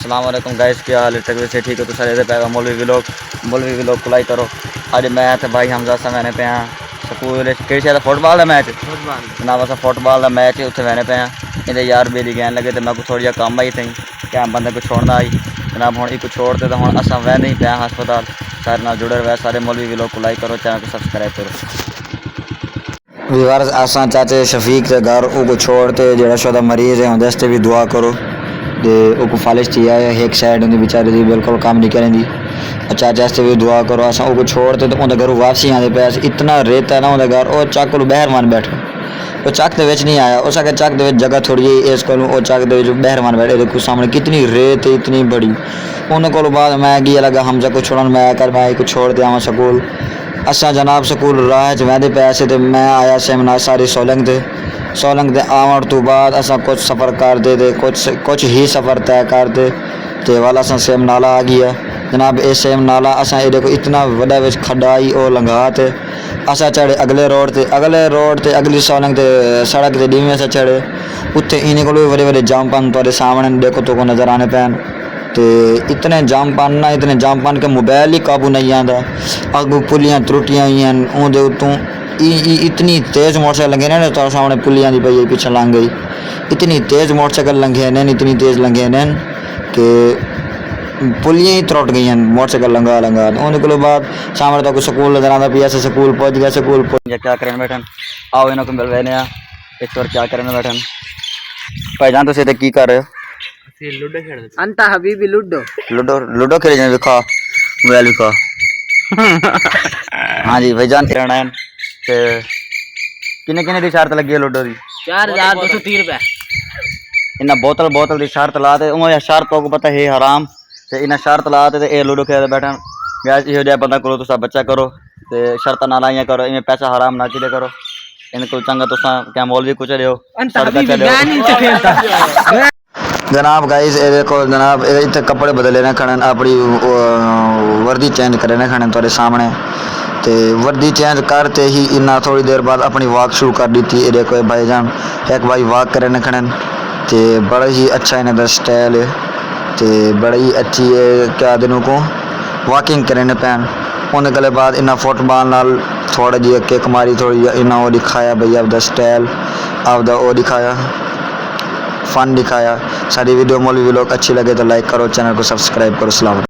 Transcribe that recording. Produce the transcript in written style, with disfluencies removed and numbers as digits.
अस्सलाम वालेकुम गाइस, क्या हाल है? तकरीबन से ठीक है तो सारे पे मौलवी व्लॉग को लाइक करो। अज मैं ते भाई हमजा सा मैंने पे स्कूल कि शायद फुटबॉल का मैच जनाब अस फुटबॉल का मैच उत्थे मैंने पे इहदे यार बेली गैन लगे तो मैं को थोड़ी कम आई थी क्या बंदे को छोड़ना आई जनाब हूँ एक छोड़ते तो हूँ अस वह नहीं पे हस्पताल सारे नाल जुड़े रहे सारे मौलवी व्लॉग को लाइक करो, चैनल को सब्सक्राइब करो। विवार असा चाचे शफीक के घर को छोड़ते जो शुदा मरीज़ है उनके भी दुआ करो तो फालिश थी है एक साइड उनकी बेचारे की बिल्कुल काम नहीं करेंगी। चाचा से भी दुआ करो अस छोड़ते तो उन्हें घर वापसी आते पे इतना रेत है ना उन्हें घर और चक को बहर मान बैठो वो चक के नहीं आया उस चक के जगह थोड़ी है इस को चक बहर मान बैठे देखो सामने कितनी रेत है इतनी बड़ी उन्हें को बाद मैं गया लगा हमजा को छोड़न मैं कर मैं को छोड़ दिया स्कूल असा जनाब स्कूल राह च वहदे पैसे तो मैं आया सेमिनार सारी सोलंग के आवन तो बाद असा कुछ सफ़र करते थे कुछ ही सफ़र तय करते तो वाला असा सेम नाला आ गया जनाब ये सेम नाला असा ये देखो इतना वड्डा विच खड्डाई और लंघात असा चढ़े अगले रोड ते अगली सोलंग ते सड़क ते डीवें असा चढ़े उत्थे इन्हें को बड़े बड़े जाम पान तुहाडे सामने देखो तो को नज़र आने पैन तो इतने जाम पान के मोबाइल ही काबू नहीं आता अगू पुलियां त्रुटियां हुई हैं उनके उत्तों इतनी तेज़ मोटरसाइकिल लंघे ने तो सामने पुलियां की पई पीछे लंघ गई इतनी तेज़ मोटरसाइकिल लंघे ने इतनी तेज़ लंघे ने कि पुलियां ही त्रुट गई मोटरसाइकिल लंघा उनके बाद सामने तक स्कूल नजर आता पी स्कूल पहुँच गया स्कूल क्या करने बैठन आओ इन्हों को मिल रहे एक और क्या करने बैठन भाईजान तुम तो की कर रहे हो? अंता हबीबी लूडो खेले विखा मोबाइल विखा हाँ जी भाईजान रहना है किन्ने किन्ने दी शर्त लगी है लूडो की 4230 रुपए इन्हें बोतल की शर्त ला दे उन्हें शर्त को पता है हराम तो इन्हें शर्त ला दे ये लूडो खेलते बैठन गैस इहो जिहा बंदा करो तुसा बच्चा करो तो शर्त ना लाइया करो इवें पैसा हराम ना किदे करो इनको चंगा तुसा क्या मौलवी कुछ लियो जनाब गाइस ये देखो जनाब इतने कपड़े बदले ने खड़न अपनी वर्दी चेंज करे ने खड़न थोड़े सामने तो वर्दी चेंज करते ही इन्ना थोड़ी देर बाद अपनी वॉक शुरू कर दी थी। ये देखो भाईजान एक भाई वॉक करे ने खड़न तो बड़ा ही अच्छा इन्हें का स्टाइल है तो बड़ी अच्छी है क्या दिनों को वॉकिंग करे ने पैन उन्हें गले बाद इन्ना फुटबॉल नाल थोड़ा जी किक मारी थोड़ी इन्ना वो दिखाया भैया आपका स्टाइल आपका वो दिखाया फन दिखाया। सारी वीडियो मौलवी व्लॉग अच्छी लगे तो लाइक करो, चैनल को सब्सक्राइब करो। सलाम।